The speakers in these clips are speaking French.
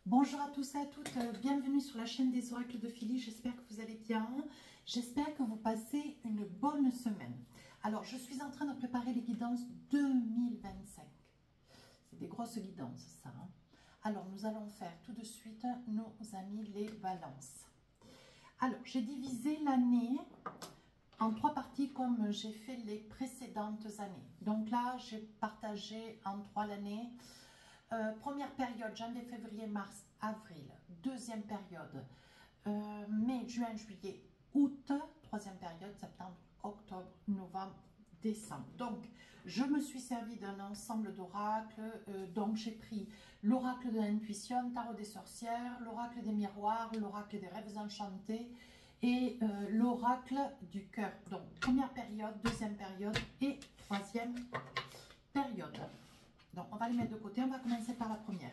Bonjour à tous et à toutes, bienvenue sur la chaîne des oracles de Philly, j'espère que vous allez bien, j'espère que vous passez une bonne semaine. Alors, je suis en train de préparer les guidances 2025, c'est des grosses guidances ça. Alors, nous allons faire tout de suite nos amis les balances. Alors, j'ai divisé l'année en 3 parties comme j'ai fait les précédentes années. Donc là, j'ai partagé en 3 l'année. Première période, janvier, février, mars, avril. Deuxième période, mai, juin, juillet, août. Troisième période, septembre, octobre, novembre, décembre. Donc, je me suis servi d'un ensemble d'oracles. Donc, j'ai pris l'oracle de l'intuition, tarot des sorcières, l'oracle des miroirs, l'oracle des rêves enchantés et l'oracle du cœur. Donc, première période, deuxième période et troisième période. Donc, on va les mettre de côté. On va commencer par la première.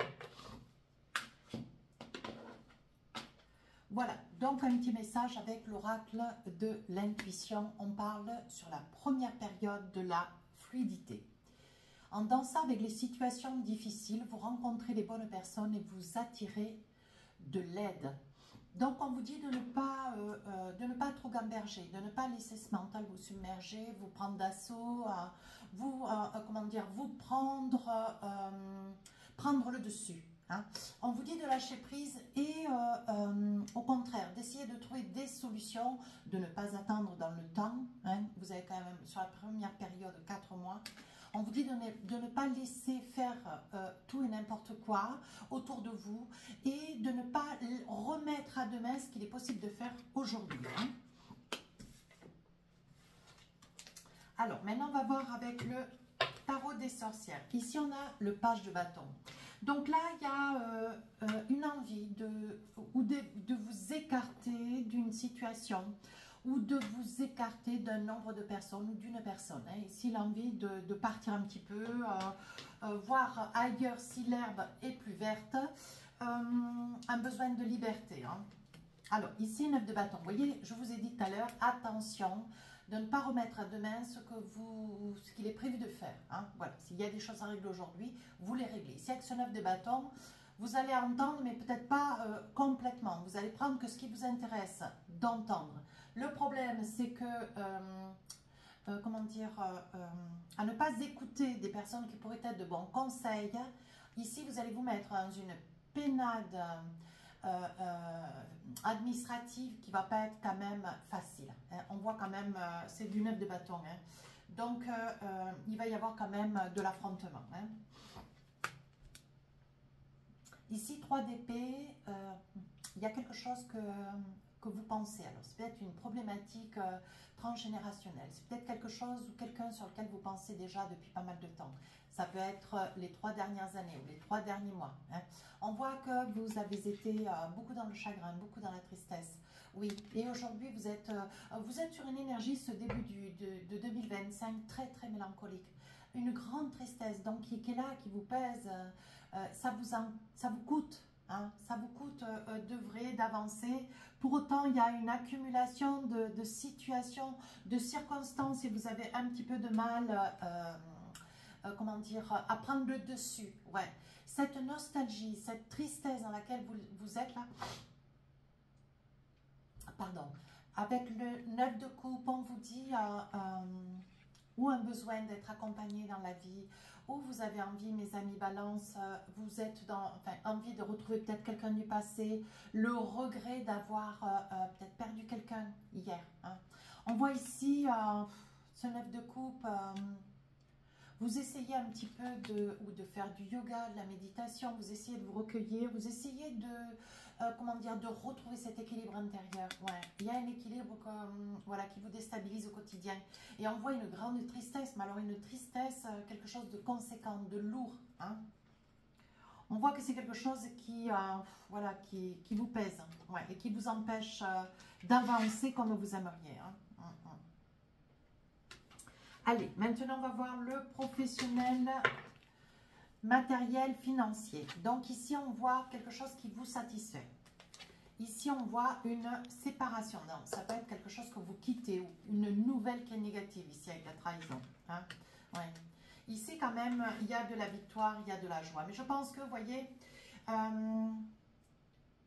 Voilà. Donc, un petit message avec l'oracle de l'intuition. On parle sur la première période de la fluidité. En dansant avec les situations difficiles, vous rencontrez les bonnes personnes et vous attirez de l'aide. Donc, on vous dit de ne pas trop gamberger, de ne pas laisser ce mental vous submerger, vous prendre d'assaut, vous prendre le dessus. Hein. On vous dit de lâcher prise et au contraire, d'essayer de trouver des solutions, de ne pas attendre dans le temps. Hein. Vous avez quand même, sur la première période, 4 mois. On vous dit de ne pas laisser faire tout et n'importe quoi autour de vous et de ne pas remettre à demain ce qu'il est possible de faire aujourd'hui. Hein. Alors, maintenant, on va voir avec le tarot des sorcières. Ici, on a le page de bâton. Donc là, il y a une envie de vous écarter d'une situation ou de vous écarter d'un nombre de personnes ou d'une personne. Hein. Ici, l'envie de partir un petit peu, voir ailleurs si l'herbe est plus verte, un besoin de liberté. Hein. Alors, ici, 9 de bâton. Vous voyez, je vous ai dit tout à l'heure, attention de ne pas remettre à demain ce qu'il est prévu de faire. Hein. Voilà, s'il y a des choses à régler aujourd'hui, vous les réglez. Ici, avec ce 9 de bâton, vous allez entendre, mais peut-être pas complètement. Vous allez prendre que ce qui vous intéresse d'entendre. Le problème, c'est que, à ne pas écouter des personnes qui pourraient être de bons conseils. Ici, vous allez vous mettre dans une pénade administrative qui va pas être quand même facile. Hein. On voit quand même, c'est du 9 de bâton. Hein. Donc, il va y avoir quand même de l'affrontement. Hein. Ici, 3 d'épée, il y a quelque chose que vous pensez. Alors, c'est peut-être une problématique transgénérationnelle. C'est peut-être quelque chose ou quelqu'un sur lequel vous pensez déjà depuis pas mal de temps. Ça peut être les 3 dernières années ou les 3 derniers mois. Hein. On voit que vous avez été beaucoup dans le chagrin, beaucoup dans la tristesse. Oui, et aujourd'hui, vous êtes sur une énergie, ce début de 2025, très, très mélancolique. Une grande tristesse, donc qui est là, qui vous pèse. Ça vous coûte. Hein, ça vous coûte d'œuvrer, d'avancer. Pour autant, il y a une accumulation de situations, de circonstances et vous avez un petit peu de mal à prendre le dessus. Ouais. Cette nostalgie, cette tristesse dans laquelle vous êtes là, pardon, avec le 9 de coupe, on vous dit ou un besoin d'être accompagné dans la vie, ou vous avez envie, mes amis balance, vous êtes envie de retrouver peut-être quelqu'un du passé, le regret d'avoir peut-être perdu quelqu'un hier. Hein. On voit ici ce 9 de coupe, vous essayez un petit peu de faire du yoga, de la méditation, vous essayez de vous recueillir, vous essayez de retrouver cet équilibre intérieur. Ouais. Il y a un équilibre qui vous déstabilise au quotidien. Et on voit une grande tristesse, mais alors une tristesse, quelque chose de conséquent, de lourd. Hein. On voit que c'est quelque chose qui vous pèse, ouais, et qui vous empêche d'avancer comme vous aimeriez. Hein. Allez, maintenant on va voir le professionnel matériel financier. Donc ici on voit quelque chose qui vous satisfait. Ici on voit une séparation. Non, ça peut être quelque chose que vous quittez ou une nouvelle qui est négative ici avec la trahison. Hein? Ouais. Ici quand même il y a de la victoire, il y a de la joie. Mais je pense que vous voyez,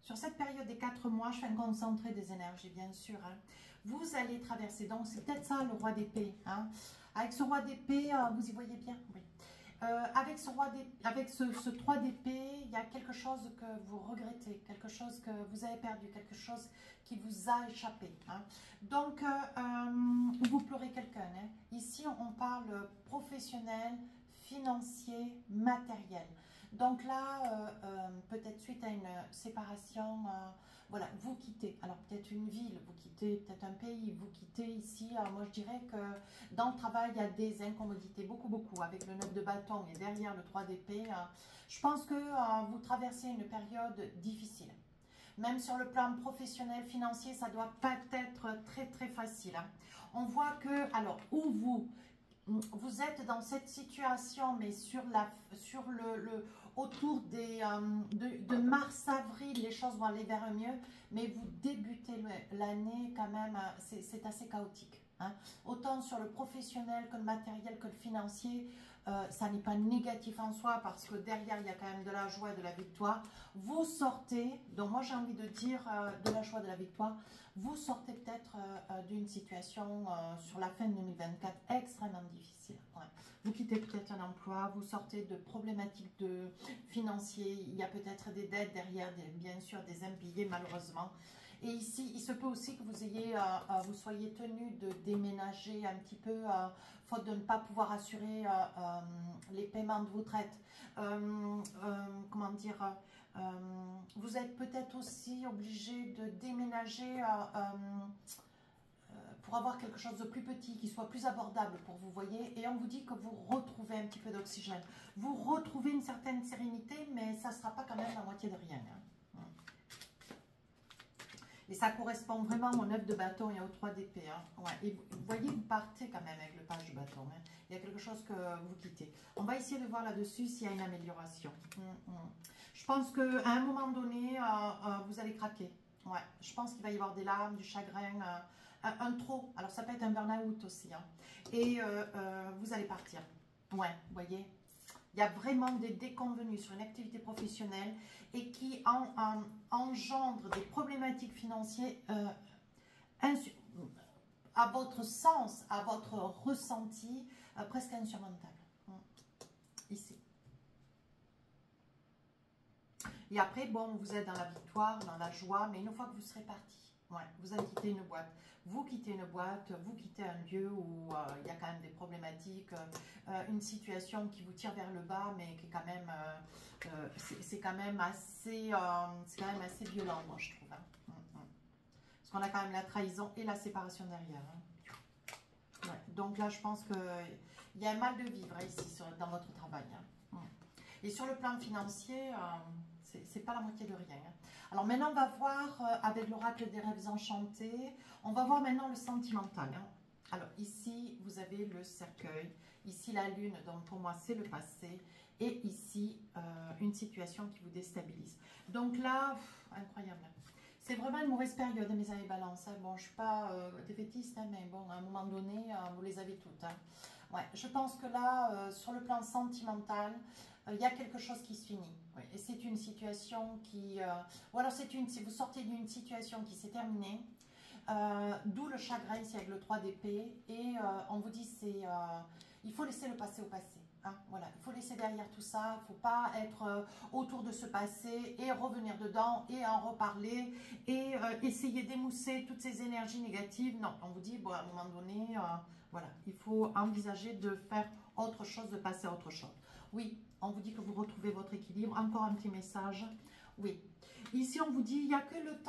sur cette période des 4 mois, je fais un concentré des énergies, bien sûr. Hein. Vous allez traverser, donc c'est peut-être ça le roi d'épée. Hein. Avec ce roi d'épée, vous y voyez bien? Oui. Avec ce 3 d'épée, il y a quelque chose que vous regrettez, quelque chose que vous avez perdu, quelque chose qui vous a échappé. Hein. Donc, vous pleurez quelqu'un. Hein. Ici, on parle professionnel, financier, matériel. Donc là, peut-être suite à une séparation, voilà, vous quittez. Alors peut-être une ville, vous quittez peut-être un pays, vous quittez ici. Alors moi je dirais que dans le travail, il y a des incommodités, beaucoup, avec le 9 de bâton et derrière le 3 d'épée. Je pense que vous traversez une période difficile. Même sur le plan professionnel, financier, ça doit pas être très facile. Hein. On voit que, alors, où vous êtes dans cette situation, mais autour de mars-avril, les choses vont aller vers un mieux, mais vous débutez l'année quand même, c'est assez chaotique. Hein. Autant sur le professionnel que le matériel que le financier, ça n'est pas négatif en soi parce que derrière il y a quand même de la joie et de la victoire. Vous sortez, donc moi j'ai envie de dire de la joie, de la victoire, vous sortez peut-être d'une situation sur la fin de 2024 extrêmement difficile. Ouais. Vous quittez peut-être un emploi, vous sortez de problématiques financières, il y a peut-être des dettes derrière, bien sûr des impayés malheureusement. Et ici, il se peut aussi que vous soyez tenu de déménager un petit peu, faute de ne pas pouvoir assurer les paiements de vos traites. Comment dire, vous êtes peut-être aussi obligé de déménager pour avoir quelque chose de plus petit, qui soit plus abordable pour vous, voyez. Et on vous dit que vous retrouvez un petit peu d'oxygène. Vous retrouvez une certaine sérénité, mais ça ne sera pas quand même la moitié de rien. Hein. Et ça correspond vraiment au 9 de bâton et au 3 d'épée. Hein. Ouais. Et vous voyez, vous partez quand même avec le page de bâton. Hein. Il y a quelque chose que vous quittez. On va essayer de voir là-dessus s'il y a une amélioration. Je pense qu'à un moment donné, vous allez craquer. Ouais. Je pense qu'il va y avoir des larmes, du chagrin, un trop. Alors ça peut être un burn-out aussi. Hein. Et vous allez partir. Ouais, vous voyez. Il y a vraiment des déconvenus sur une activité professionnelle et qui engendre des problématiques financières à votre sens, à votre ressenti, presque insurmontables. Ici. Et après, bon, vous êtes dans la victoire, dans la joie, mais une fois que vous serez parti, ouais, vous allez quitter une boîte. Vous quittez une boîte, vous quittez un lieu où il y a quand même des problématiques, une situation qui vous tire vers le bas, mais qui est quand même, c'est quand même assez violent, moi je trouve. Hein. Parce qu'on a quand même la trahison et la séparation derrière. Hein. Ouais. Donc là, je pense qu'il y a un mal de vivre hein, ici dans votre travail. Hein. Et sur le plan financier, c'est pas la moitié de rien. Hein. Alors maintenant, on va voir avec l'oracle des rêves enchantés, on va voir maintenant le sentimental. Hein. Alors ici, vous avez le cercueil, ici la lune, donc pour moi c'est le passé, et ici une situation qui vous déstabilise. Donc là, incroyable. C'est vraiment une mauvaise période, mes amis balance. Hein. Bon, je ne suis pas défaitiste, hein, mais bon, à un moment donné, vous les avez toutes. Hein. Ouais, je pense que là, sur le plan sentimental, il y a quelque chose qui se finit. Oui. Et c'est une situation qui... ou alors vous sortez d'une situation qui s'est terminée, d'où le chagrin, c'est avec le 3 d'épée, et on vous dit, il faut laisser le passé au passé. Hein, voilà, il faut laisser derrière tout ça, il ne faut pas être autour de ce passé et revenir dedans et en reparler et essayer d'émousser toutes ces énergies négatives. Non, on vous dit, bon, à un moment donné, voilà, il faut envisager de faire autre chose, de passer à autre chose. Oui, on vous dit que vous retrouvez votre équilibre. Encore un petit message. Oui. Ici, on vous dit, il n'y a que le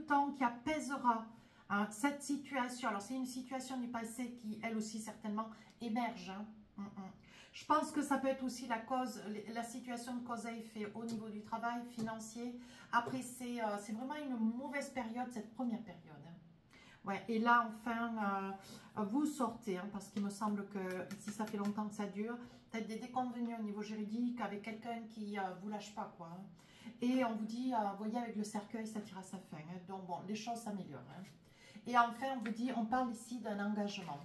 temps qui apaisera hein, cette situation. Alors, c'est une situation du passé qui, elle aussi, certainement, émerge. Hein. Je pense que ça peut être aussi la situation de cause à effet au niveau du travail financier. Après, c'est vraiment une mauvaise période, cette première période. Hein. Ouais, et là, enfin, vous sortez, hein, parce qu'il me semble que si ça fait longtemps que ça dure, peut-être des déconvenus au niveau juridique avec quelqu'un qui vous lâche pas, quoi. Hein. Et on vous dit, vous voyez, avec le cercueil, ça tire à sa fin. Hein. Donc, bon, les choses s'améliorent. Hein. Et enfin, on vous dit, on parle ici d'un engagement.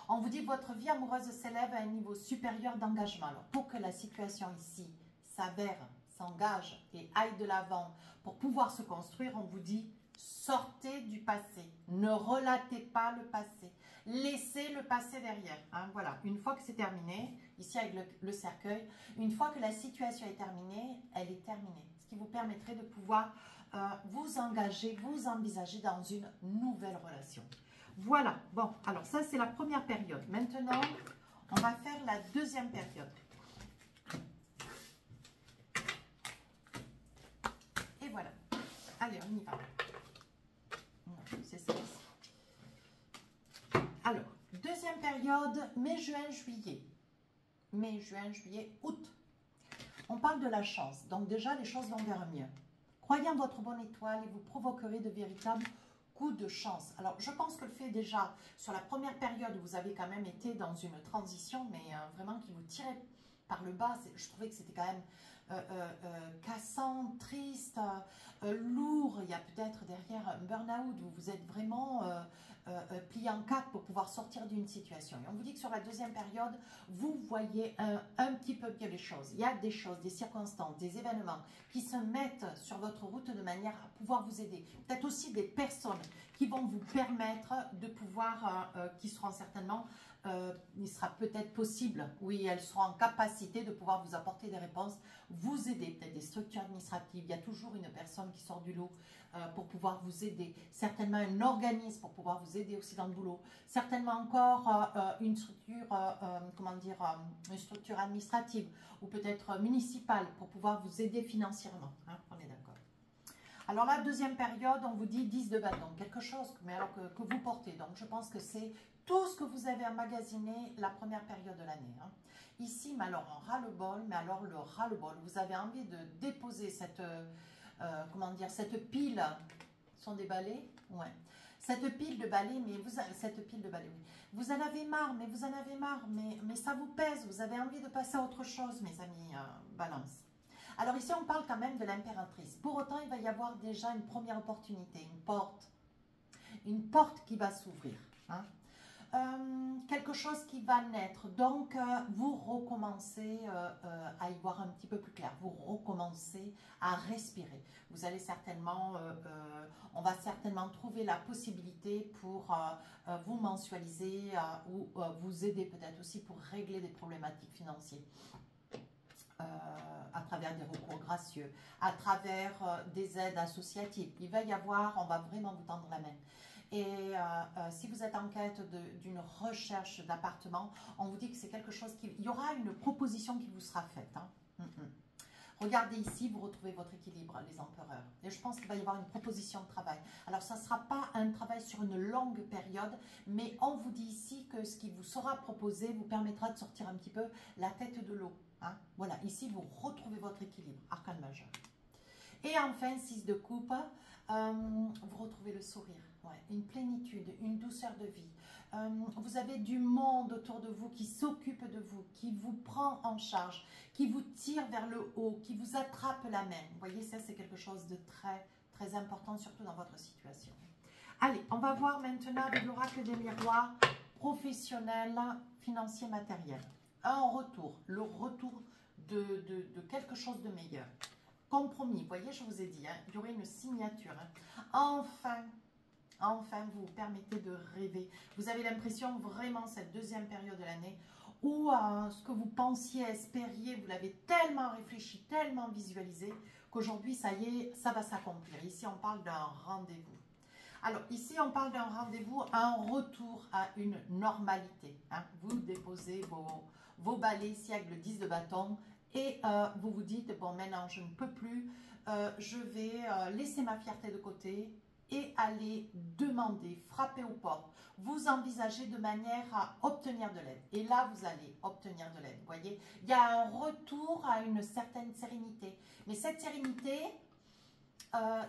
On vous dit que votre vie amoureuse s'élève à un niveau supérieur d'engagement. Alors, pour que la situation ici s'avère s'engage et aille de l'avant pour pouvoir se construire, on vous dit sortez du passé, ne relatez pas le passé, laissez le passé derrière. Hein, voilà, une fois que c'est terminé, ici avec le cercueil, une fois que la situation est terminée, elle est terminée. Ce qui vous permettrait de pouvoir vous engager, vous envisager dans une nouvelle relation. Voilà, bon, alors ça c'est la première période. Maintenant, on va faire la deuxième période. Et voilà. Allez, on y va. C'est ça. Alors, deuxième période, mai, juin, juillet. Mai, juin, juillet, août. On parle de la chance. Donc déjà, les choses vont vers mieux. Croyez en votre bonne étoile et vous provoquerez de véritables coups de chance. Alors, je pense que le fait déjà, sur la première période, vous avez quand même été dans une transition, mais vraiment qui vous tirait par le bas. Je trouvais que c'était quand même cassant, triste, lourd. Il y a peut-être derrière un burn-out où vous êtes vraiment plié en quatre pour pouvoir sortir d'une situation. Et on vous dit que sur la deuxième période, vous voyez un petit peu mieux les choses. Il y a des choses, des circonstances, des événements qui se mettent sur votre route de manière à pouvoir vous aider. Peut-être aussi des personnes qui vont vous permettre de pouvoir, qui seront certainement, il sera peut-être possible, oui, elles seront en capacité de pouvoir vous apporter des réponses, vous aider, peut-être des structures administratives. Il y a toujours une personne qui sort du lot pour pouvoir vous aider. Certainement un organisme pour pouvoir vous aider aussi dans le boulot. Certainement encore une structure, comment dire, une structure administrative ou peut-être municipale pour pouvoir vous aider financièrement. Hein, on est d'accord. Alors la deuxième période, on vous dit 10 de bâton, quelque chose mais alors que vous portez. Donc je pense que c'est tout ce que vous avez emmagasiné la première période de l'année. Hein. Ici, mais alors en ras-le-bol, mais alors le ras-le-bol, vous avez envie de déposer cette, comment dire, cette pile, ce sont des balais, ouais. Cette pile de balais, mais cette pile de balais, oui. Vous en avez marre, mais vous en avez marre, mais ça vous pèse, vous avez envie de passer à autre chose, mes amis, balance. Alors ici, on parle quand même de l'impératrice. Pour autant, il va y avoir déjà une première opportunité, une porte qui va s'ouvrir. Hein. Quelque chose qui va naître. Donc, vous recommencez à y voir un petit peu plus clair. Vous recommencez à respirer. Vous allez certainement, on va certainement trouver la possibilité pour vous mensualiser ou vous aider peut-être aussi pour régler des problématiques financières. À travers des recours gracieux, à travers des aides associatives. Il va y avoir, on va vraiment vous tendre la main. Et si vous êtes en quête d'une recherche d'appartement, on vous dit que c'est quelque chose qui... Il y aura une proposition qui vous sera faite. Hein. Regardez ici, vous retrouvez votre équilibre, les empereurs. Et je pense qu'il va y avoir une proposition de travail. Alors, ça ne sera pas un travail sur une longue période, mais on vous dit ici que ce qui vous sera proposé vous permettra de sortir un petit peu la tête de l'eau. Hein. Voilà, ici, vous retrouvez votre équilibre, arcane majeur. Et enfin, 6 de coupe, vous retrouvez le sourire, ouais, une plénitude, une douceur de vie. Vous avez du monde autour de vous qui s'occupe de vous, qui vous prend en charge, qui vous tire vers le haut, qui vous attrape la main. Vous voyez, ça c'est quelque chose de très, très important, surtout dans votre situation. Allez, on va voir maintenant avec l'oracle des miroirs, professionnel, financier, matériel. Un retour, le retour de quelque chose de meilleur. Compromis, vous voyez, je vous ai dit, hein, il y aurait une signature. Hein. Enfin, vous vous permettez de rêver. Vous avez l'impression vraiment, cette deuxième période de l'année, où ce que vous pensiez, espériez, vous l'avez tellement réfléchi, tellement visualisé, qu'aujourd'hui, ça y est, ça va s'accomplir. Ici, on parle d'un rendez-vous. Alors, ici, on parle d'un rendez-vous, un retour à une normalité. Hein. Vous déposez vos balais ici avec le 10 de bâton et vous vous dites, bon, maintenant, je ne peux plus, je vais laisser ma fierté de côté et aller demander, frapper aux portes. Vous envisagez de manière à obtenir de l'aide. Et là, vous allez obtenir de l'aide. Vous voyez, il y a un retour à une certaine sérénité. Mais cette sérénité...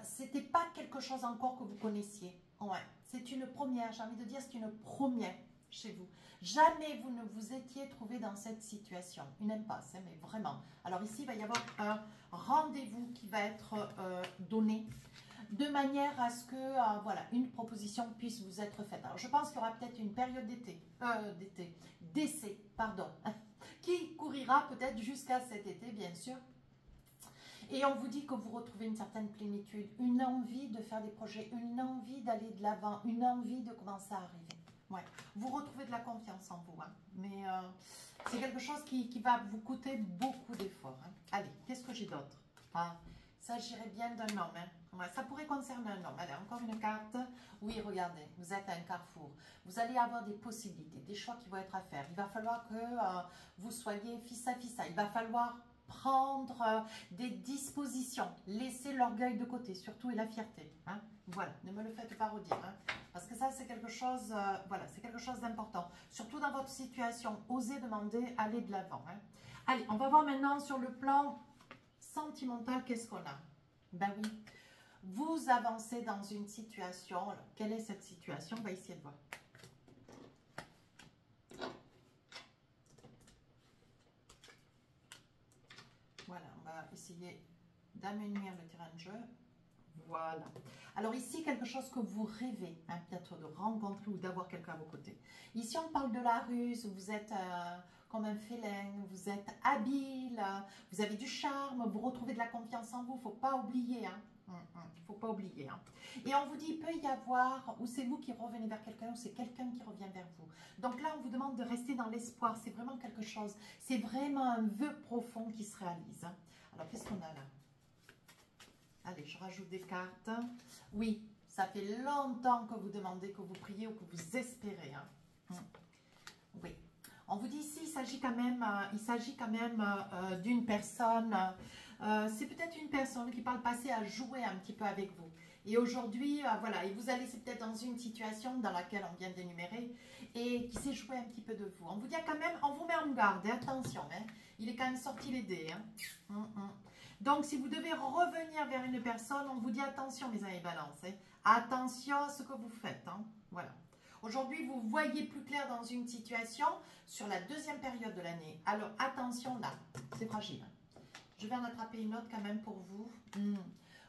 c'était pas quelque chose encore que vous connaissiez. Ouais, c'est une première, j'ai envie de dire, c'est une première chez vous. Jamais vous ne vous étiez trouvé dans cette situation. Une impasse, hein, mais vraiment. Alors ici, il va y avoir un rendez-vous qui va être donné de manière à ce que, voilà, une proposition puisse vous être faite. Alors, je pense qu'il y aura peut-être une période d'essai, pardon, qui courira peut-être jusqu'à cet été, bien sûr. Et on vous dit que vous retrouvez une certaine plénitude, une envie de faire des projets, une envie d'aller de l'avant, une envie de commencer à arriver. Ouais. Vous retrouvez de la confiance en vous, hein. Mais c'est quelque chose qui va vous coûter beaucoup d'efforts. Hein. Allez, qu'est-ce que j'ai d'autre? Ah, il s'agirait bien d'un homme. Hein. Ouais, ça pourrait concerner un homme. Allez, encore une carte. Oui, regardez, vous êtes à un carrefour. Vous allez avoir des possibilités, des choix qui vont être à faire. Il va falloir que vous soyez fils à fils. Il va falloir prendre des dispositions. Laissez l'orgueil de côté, surtout, et la fierté. Hein. Voilà, ne me le faites pas redire. Hein. Parce que ça, c'est quelque chose, voilà, c'est quelque chose d'important. Surtout dans votre situation, osez demander, allez de l'avant. Hein. Allez, on va voir maintenant sur le plan sentimental, qu'est-ce qu'on a? Ben oui, vous avancez dans une situation. Alors, quelle est cette situation? On va essayer de voir. Voilà, on va essayer d'amenuire le terrain de jeu. Voilà. Alors ici, quelque chose que vous rêvez, hein, peut-être de rencontrer ou d'avoir quelqu'un à vos côtés. Ici, on parle de la ruse, vous êtes comme un félin, vous êtes habile, vous avez du charme, vous retrouvez de la confiance en vous, il ne faut pas oublier. Hein. Il ne faut pas oublier. Hein. Et on vous dit, il peut y avoir, ou c'est vous qui revenez vers quelqu'un, ou c'est quelqu'un qui revient vers vous. Donc là, on vous demande de rester dans l'espoir. C'est vraiment quelque chose, c'est vraiment un vœu profond qui se réalise. Hein. Alors, qu'est-ce qu'on a là? Allez, je rajoute des cartes. Oui, ça fait longtemps que vous demandez, que vous priez ou que vous espérez. Hein. Oui. On vous dit ici, il s'agit quand même d'une personne. C'est peut-être une personne qui par le passé a joué un petit peu avec vous. Et aujourd'hui, voilà, et vous allez, c'est peut-être dans une situation dans laquelle on vient d'énumérer et qui s'est joué un petit peu de vous. On vous dit quand même, on vous met en garde, attention, hein, il est quand même sorti les dés. Hein. Donc, si vous devez revenir vers une personne, on vous dit attention, mes amis balance, hein, attention à ce que vous faites. Hein, voilà. Aujourd'hui, vous voyez plus clair dans une situation sur la deuxième période de l'année. Alors, attention là, c'est fragile. Je vais en attraper une autre quand même pour vous.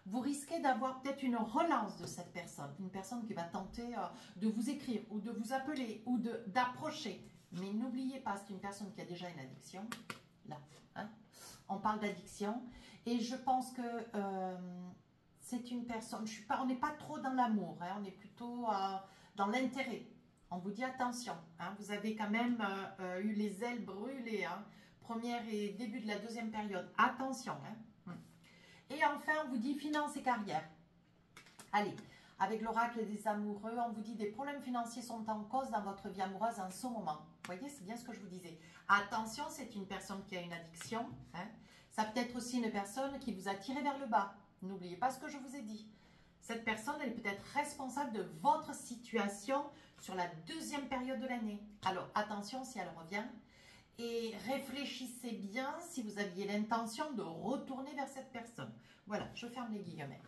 Vous risquez d'avoir peut-être une relance de cette personne. Une personne qui va tenter de vous écrire ou de vous appeler ou d'approcher. Mais n'oubliez pas, c'est une personne qui a déjà une addiction. Là, hein, on parle d'addiction. Et je pense que c'est une personne, on n'est pas trop dans l'amour, hein, on est plutôt dans l'intérêt. On vous dit attention, hein, vous avez quand même eu les ailes brûlées, hein, première et début de la deuxième période. Attention. Hein. Et enfin, on vous dit finances et carrière. Allez, avec l'oracle des amoureux, on vous dit des problèmes financiers sont en cause dans votre vie amoureuse en ce moment. Vous voyez, c'est bien ce que je vous disais. Attention, c'est une personne qui a une addiction. Hein. Ça peut être aussi une personne qui vous a tiré vers le bas. N'oubliez pas ce que je vous ai dit. Cette personne, elle est peut-être responsable de votre situation sur la deuxième période de l'année. Alors, attention si elle revient. Et réfléchissez bien si vous aviez l'intention de retourner vers cette personne. Voilà, je ferme les guillemets.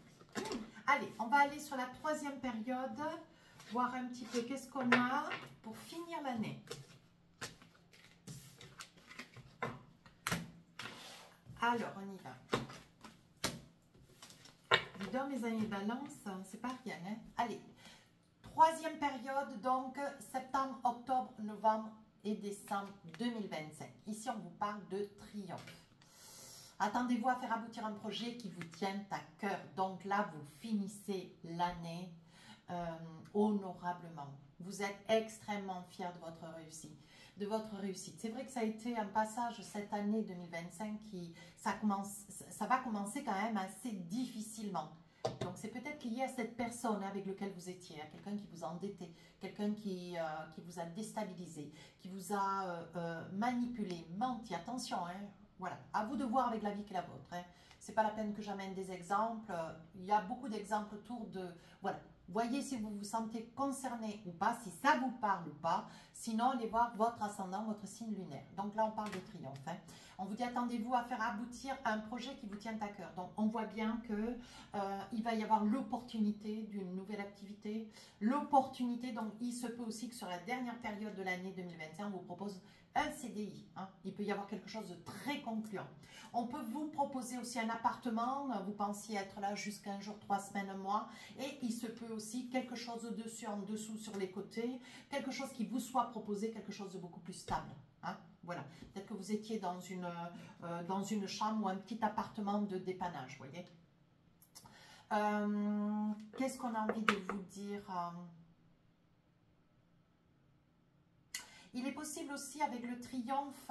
Allez, on va aller sur la troisième période, voir un petit peu qu'est-ce qu'on a pour finir l'année. Alors, on y va. Dis donc, mes amis balance, c'est pas rien. Hein? Allez, troisième période, donc septembre, octobre, novembre et décembre 2025. Ici, on vous parle de triomphe. Attendez-vous à faire aboutir un projet qui vous tienne à cœur. Donc là, vous finissez l'année honorablement. Vous êtes extrêmement fiers de votre réussite. C'est vrai que ça a été un passage cette année 2025 qui, ça va commencer quand même assez difficilement. Donc c'est peut-être lié à cette personne avec laquelle vous étiez, à quelqu'un qui vous a endetté, quelqu'un qui vous a déstabilisé, qui vous a manipulé, menti. Attention, hein. Voilà, à vous de voir avec la vie qui est la vôtre. Hein. C'est pas la peine que j'amène des exemples. Il y a beaucoup d'exemples autour de... Voilà, voyez si vous vous sentez concerné ou pas, si ça vous parle ou pas. Sinon, allez voir votre ascendant, votre signe lunaire. Donc là, on parle de triomphe. Hein. On vous dit, attendez-vous à faire aboutir un projet qui vous tient à cœur. Donc, on voit bien que il va y avoir l'opportunité d'une nouvelle activité. L'opportunité, donc, il se peut aussi que sur la dernière période de l'année 2021, on vous propose un CDI. Hein. Il peut y avoir quelque chose de très concluant. On peut vous proposer aussi un appartement. Vous pensiez être là jusqu'à un jour, 3 semaines, un mois. Et il se peut aussi quelque chose au-dessus, en dessous, sur les côtés. Quelque chose qui vous soit proposé, quelque chose de beaucoup plus stable. Hein. Voilà, peut-être que vous étiez dans une chambre ou un petit appartement de dépannage, vous voyez. Qu'est-ce qu'on a envie de vous dire? Il est possible aussi avec le triomphe,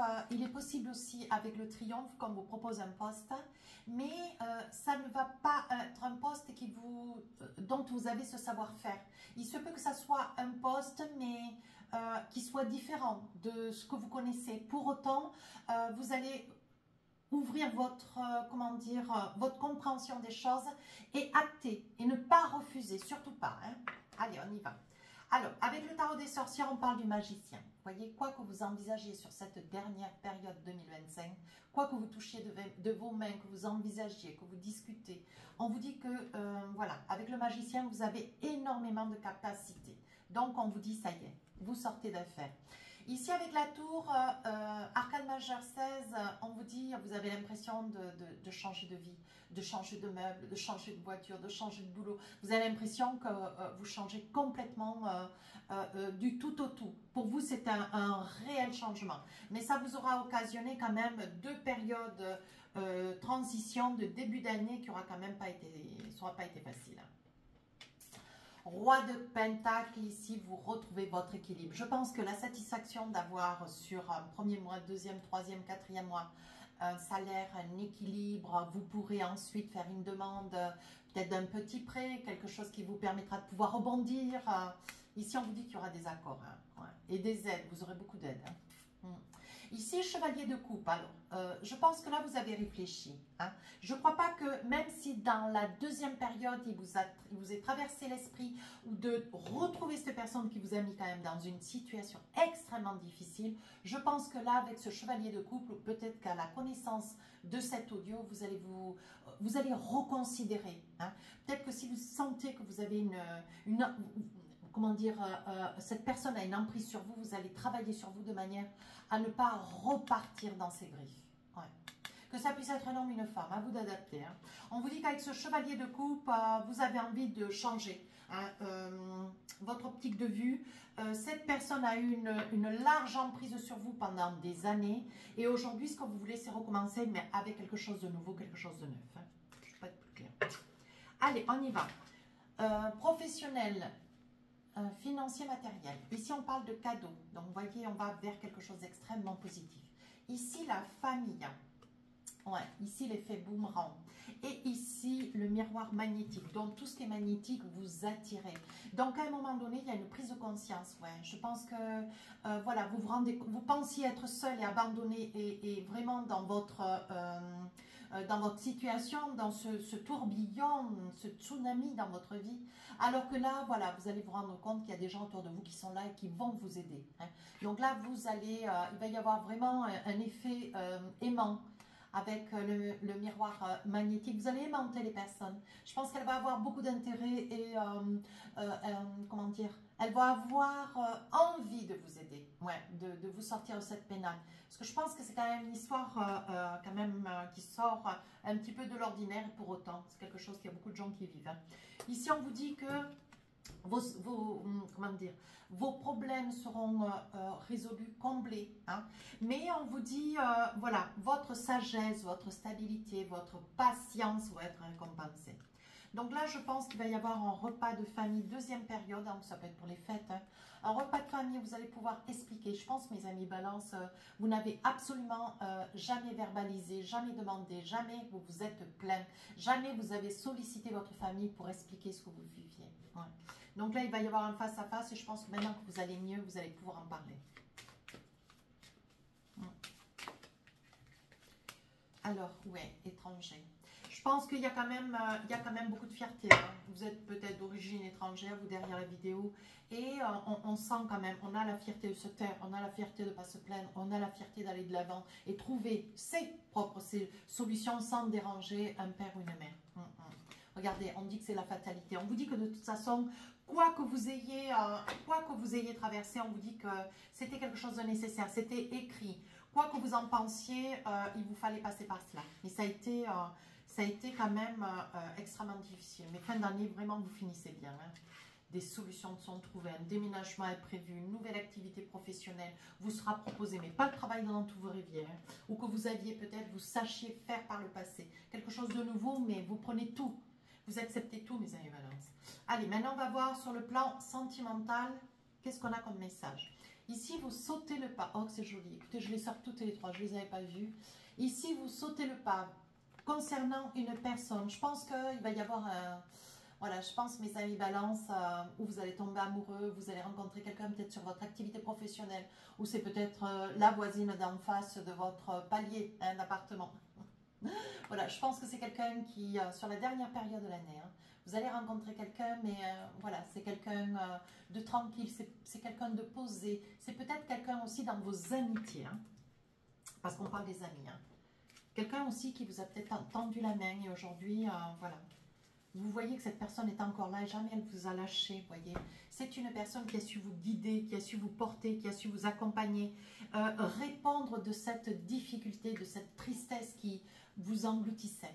qu'on vous propose un poste, mais ça ne va pas être un poste dont vous avez ce savoir-faire. Il se peut que ça soit un poste, mais qui soit différent de ce que vous connaissez. Pour autant, vous allez ouvrir votre compréhension des choses et acter et ne pas refuser, surtout pas. Hein. Allez, on y va. Alors, avec le tarot des sorcières, on parle du magicien. Vous voyez, quoi que vous envisagiez sur cette dernière période 2025, quoi que vous touchiez de vos mains, que vous envisagiez, que vous discutez, on vous dit que, voilà, avec le magicien, vous avez énormément de capacités. Donc, on vous dit, ça y est, vous sortez d'affaires. Ici, avec la tour, arcane majeure 16, on vous dit, vous avez l'impression de changer de vie, de changer de meubles, de changer de voiture, de changer de boulot. Vous avez l'impression que vous changez complètement du tout au tout. Pour vous, c'est un réel changement. Mais ça vous aura occasionné quand même 2 périodes transition de début d'année qui n'aura quand même pas été, facile. Roi de Pentacle, ici, vous retrouvez votre équilibre. Je pense que la satisfaction d'avoir sur un premier mois, deuxième, troisième, quatrième mois, un salaire, un équilibre, vous pourrez ensuite faire une demande peut-être d'un petit prêt, quelque chose qui vous permettra de pouvoir rebondir. Ici, on vous dit qu'il y aura des accords et des aides, vous aurez beaucoup d'aides. Ici, chevalier de coupe. Alors, je pense que là, vous avez réfléchi. Hein. Je ne crois pas que, même si dans la deuxième période, il vous est traversé l'esprit ou de retrouver cette personne qui vous a mis quand même dans une situation extrêmement difficile, je pense que là, avec ce chevalier de couple, peut-être qu'à la connaissance de cet audio, vous allez reconsidérer. Hein. Peut-être que si vous sentez que vous avez cette personne a une emprise sur vous, vous allez travailler sur vous de manière à ne pas repartir dans ses griffes. Ouais. Que ça puisse être un homme ou une femme, à vous d'adapter. Hein. On vous dit qu'avec ce chevalier de coupe, vous avez envie de changer votre optique de vue. Cette personne a eu une large emprise sur vous pendant des années. Et aujourd'hui, ce que vous voulez, c'est recommencer, mais avec quelque chose de nouveau, quelque chose de neuf. Hein. Je ne vais pas être plus clair. Allez, on y va. Professionnel. Financier, matériel. Ici, on parle de cadeaux. Donc, vous voyez, on va vers quelque chose d'extrêmement positif. Ici, la famille. Ouais, ici, l'effet boomerang. Et ici, le miroir magnétique. Donc, tout ce qui est magnétique, vous attirez. Donc, à un moment donné, il y a une prise de conscience. Ouais, je pense que, voilà, vous pensiez être seul et abandonné et vraiment dans votre situation, dans ce tourbillon, ce tsunami dans votre vie. Alors que là, voilà, vous allez vous rendre compte qu'il y a des gens autour de vous qui sont là et qui vont vous aider. Hein. Donc là, il va y avoir vraiment un effet aimant avec le miroir magnétique. Vous allez aimanter les personnes. Je pense qu'elle va avoir beaucoup d'intérêt et, comment dire, elle va avoir envie de vous aider, ouais, de vous sortir de cette pénale. Parce que je pense que c'est quand même une histoire qui sort un petit peu de l'ordinaire et pour autant, c'est quelque chose qu'il y a beaucoup de gens qui vivent. Hein. Ici, on vous dit que vos problèmes seront résolus, comblés. Hein. Mais on vous dit, voilà, votre sagesse, votre stabilité, votre patience vont être récompensées. Donc là, je pense qu'il va y avoir un repas de famille, deuxième période, hein, ça peut être pour les fêtes. Hein. Un repas de famille, vous allez pouvoir expliquer. Je pense, mes amis Balance, vous n'avez absolument jamais verbalisé, jamais demandé, jamais vous vous êtes plaint, jamais vous avez sollicité votre famille pour expliquer ce que vous viviez. Ouais. Donc là, il va y avoir un face-à-face et je pense que maintenant que vous allez mieux, vous allez pouvoir en parler. Alors, ouais, étranger. Je pense qu'il y a quand même beaucoup de fierté. Hein. Vous êtes peut-être d'origine étrangère, vous derrière la vidéo. Et on sent quand même, on a la fierté de se taire, on a la fierté de ne pas se plaindre, on a la fierté d'aller de l'avant et trouver ses propres solutions sans déranger un père ou une mère. Regardez, on dit que c'est la fatalité. On vous dit que de toute façon, quoi que vous ayez traversé, on vous dit que c'était quelque chose de nécessaire, c'était écrit. Quoi que vous en pensiez, il vous fallait passer par cela. Et ça a été quand même extrêmement difficile. Mais fin d'année, vraiment, vous finissez bien. Hein. des solutions sont trouvées, un déménagement est prévu, une nouvelle activité professionnelle vous sera proposée, mais pas le travail dans tous vos rêves, hein, ou que vous aviez peut-être, vous sachiez faire par le passé. Quelque chose de nouveau, mais vous prenez tout. Vous acceptez tout, mes amis Balance. Allez, maintenant on va voir sur le plan sentimental, qu'est-ce qu'on a comme message. Ici, vous sautez le pas. Oh, c'est joli. Écoutez, je les sors toutes les trois, je ne les avais pas vues. Ici, vous sautez le pas concernant une personne. Je pense qu'il va y avoir un... Voilà, je pense, mes amis Balance, où vous allez tomber amoureux, vous allez rencontrer quelqu'un peut-être sur votre activité professionnelle, ou c'est peut-être la voisine d'en face de votre palier d'appartement. Voilà, je pense que c'est quelqu'un qui, sur la dernière période de l'année, hein, vous allez rencontrer quelqu'un, mais voilà, c'est quelqu'un de tranquille, c'est quelqu'un de posé, c'est peut-être quelqu'un aussi dans vos amitiés, hein, parce qu'on parle des amis. Hein. Quelqu'un aussi qui vous a peut-être tendu la main et aujourd'hui, voilà. Vous voyez que cette personne est encore là et jamais elle vous a lâché, voyez. C'est une personne qui a su vous guider, qui a su vous porter, qui a su vous accompagner, répondre de cette difficulté, de cette tristesse qui vous engloutissait.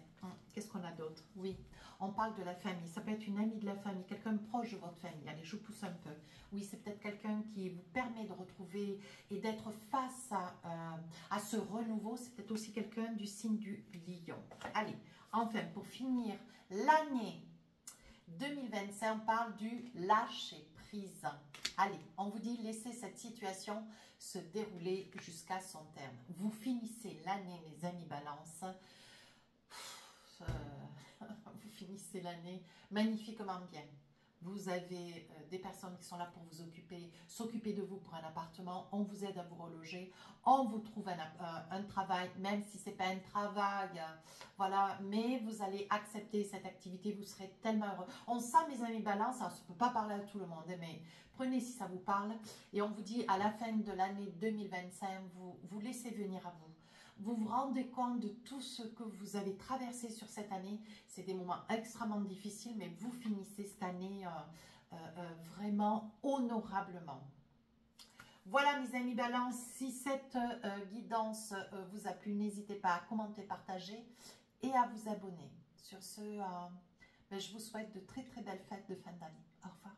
Qu'est-ce qu'on a d'autre? Oui, on parle de la famille. Ça peut être une amie de la famille, quelqu'un proche de votre famille. Allez, je pousse un peu. Oui, c'est peut-être quelqu'un qui vous permet de retrouver et d'être face à ce renouveau. C'est peut-être aussi quelqu'un du signe du lion. Allez, enfin, pour finir l'année 2025, on parle du lâcher prise. Allez, on vous dit laissez cette situation se dérouler jusqu'à son terme. Vous finissez l'année, mes amis Balance. Vous finissez l'année magnifiquement bien. Vous avez des personnes qui sont là pour vous occuper, s'occuper de vous pour un appartement. On vous aide à vous reloger. On vous trouve un travail, même si ce n'est pas un travail. Voilà, mais vous allez accepter cette activité. Vous serez tellement heureux. On sent, mes amis Balance, ça ne peut pas parler à tout le monde, mais prenez si ça vous parle. Et on vous dit, à la fin de l'année 2025, vous laissez venir à vous. Vous vous rendez compte de tout ce que vous avez traversé sur cette année. C'est des moments extrêmement difficiles, mais vous finissez cette année vraiment honorablement. Voilà, mes amis Balance, si cette guidance vous a plu, n'hésitez pas à commenter, partager et à vous abonner. Sur ce, je vous souhaite de très très belles fêtes de fin d'année. Au revoir.